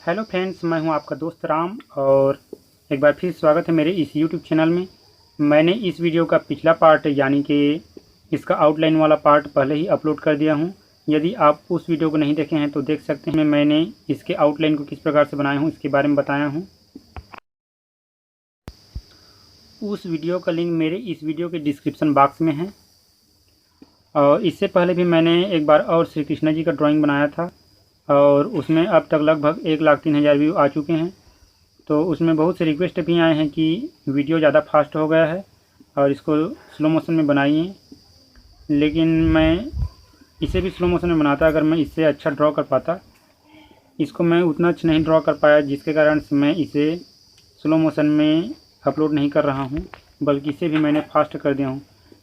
Hello friends, मैं हूं आपका दोस्त राम और एक बार फिर स्वागत है मेरे इस यूट्यूब चैनल में। मैंने इस वीडियो का पिछला पार्ट यानी कि इसका आउटलाइन वाला पार्ट पहले ही अपलोड कर दिया हूं। यदि आप उस वीडियो को नहीं देखे हैं तो देख सकते हैं। मैंने इसके आउटलाइन को किस प्रकार से बनाया हूँ इसके बारे में बताया हूँ। उस वीडियो का लिंक मेरे इस वीडियो के डिस्क्रिप्शन बॉक्स में है। और इससे पहले भी मैंने एक बार और श्री कृष्ण जी का ड्राइंग बनाया था और उसमें अब तक लगभग 1,03,000 व्यू आ चुके हैं। तो उसमें बहुत से रिक्वेस्ट भी आए हैं कि वीडियो ज़्यादा फास्ट हो गया है और इसको स्लो मोशन में बनाइए, लेकिन मैं इसे भी स्लो मोशन में बनाता अगर मैं इससे अच्छा ड्रॉ कर पाता। इसको मैं उतना अच्छा नहीं ड्रॉ कर पाया, जिसके कारण से मैं इसे स्लो मोशन में अपलोड नहीं कर रहा हूँ, बल्कि इसे भी मैंने फास्ट कर दिया हूँ।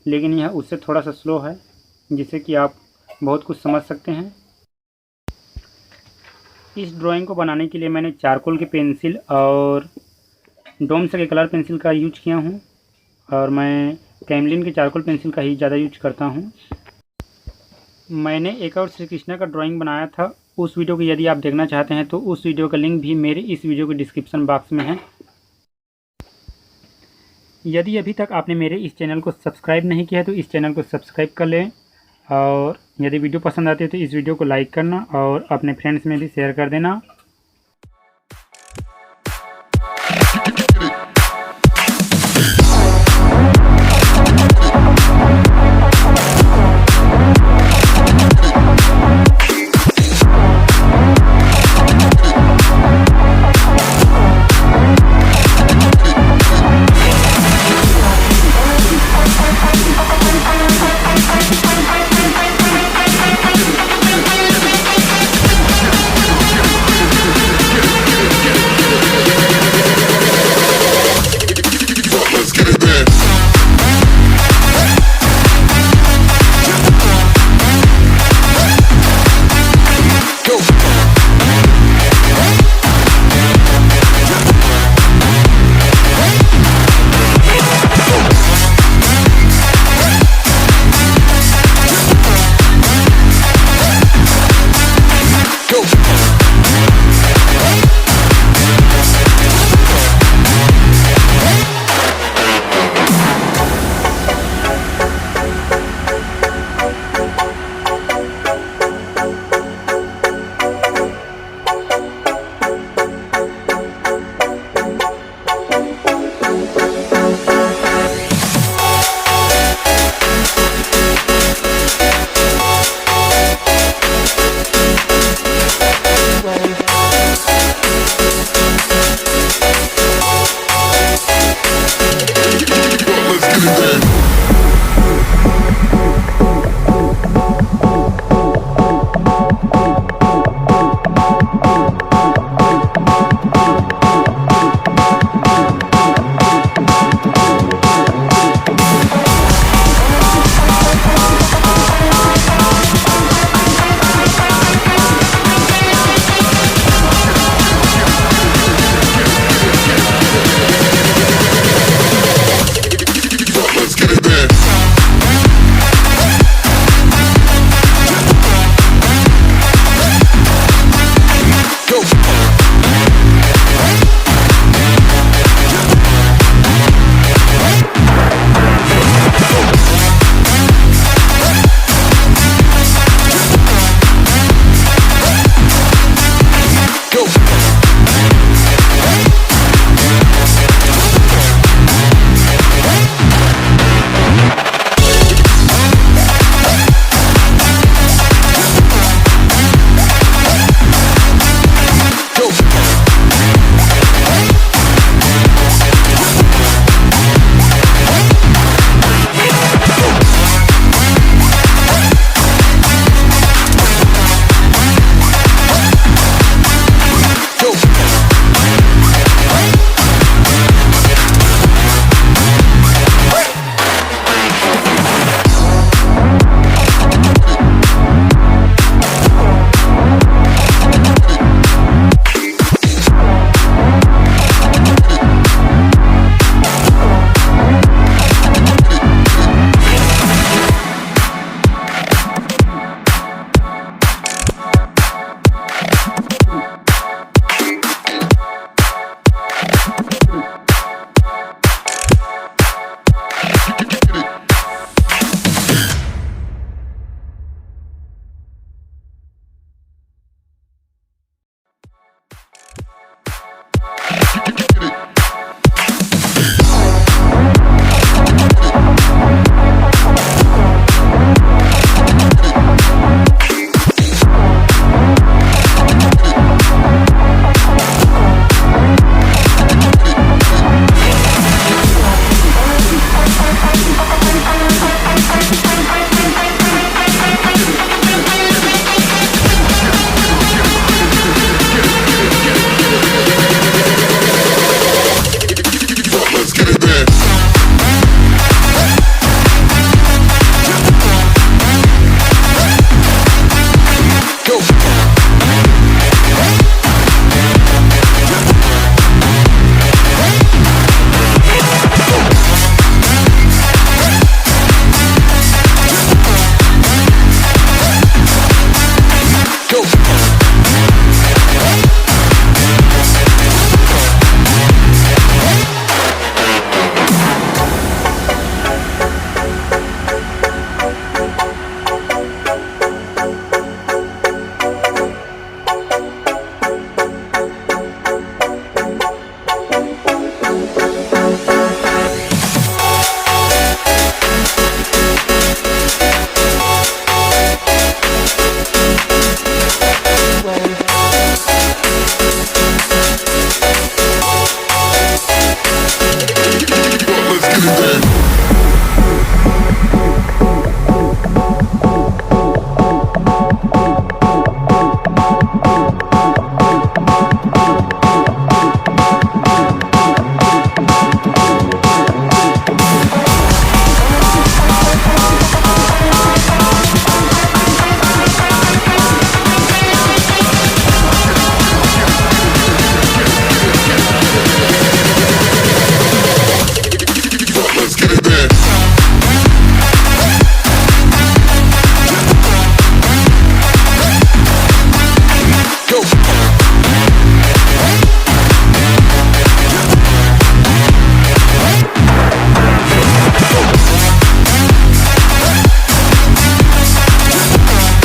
लेकिन यह उससे थोड़ा सा स्लो है, जिससे कि आप बहुत कुछ समझ सकते हैं। इस ड्राइंग को बनाने के लिए मैंने चारकोल की पेंसिल और डोम्स के कलर पेंसिल का यूज किया हूँ और मैं कैमलिन के चारकोल पेंसिल का ही ज़्यादा यूज करता हूँ। मैंने एक और श्री कृष्ण का ड्राइंग बनाया था, उस वीडियो को यदि आप देखना चाहते हैं तो उस वीडियो का लिंक भी मेरे इस वीडियो के डिस्क्रिप्शन बॉक्स में है। यदि अभी तक आपने मेरे इस चैनल को सब्सक्राइब नहीं किया है तो इस चैनल को सब्सक्राइब कर लें और यदि वीडियो पसंद आती है तो इस वीडियो को लाइक करना और अपने फ्रेंड्स में भी शेयर कर देना।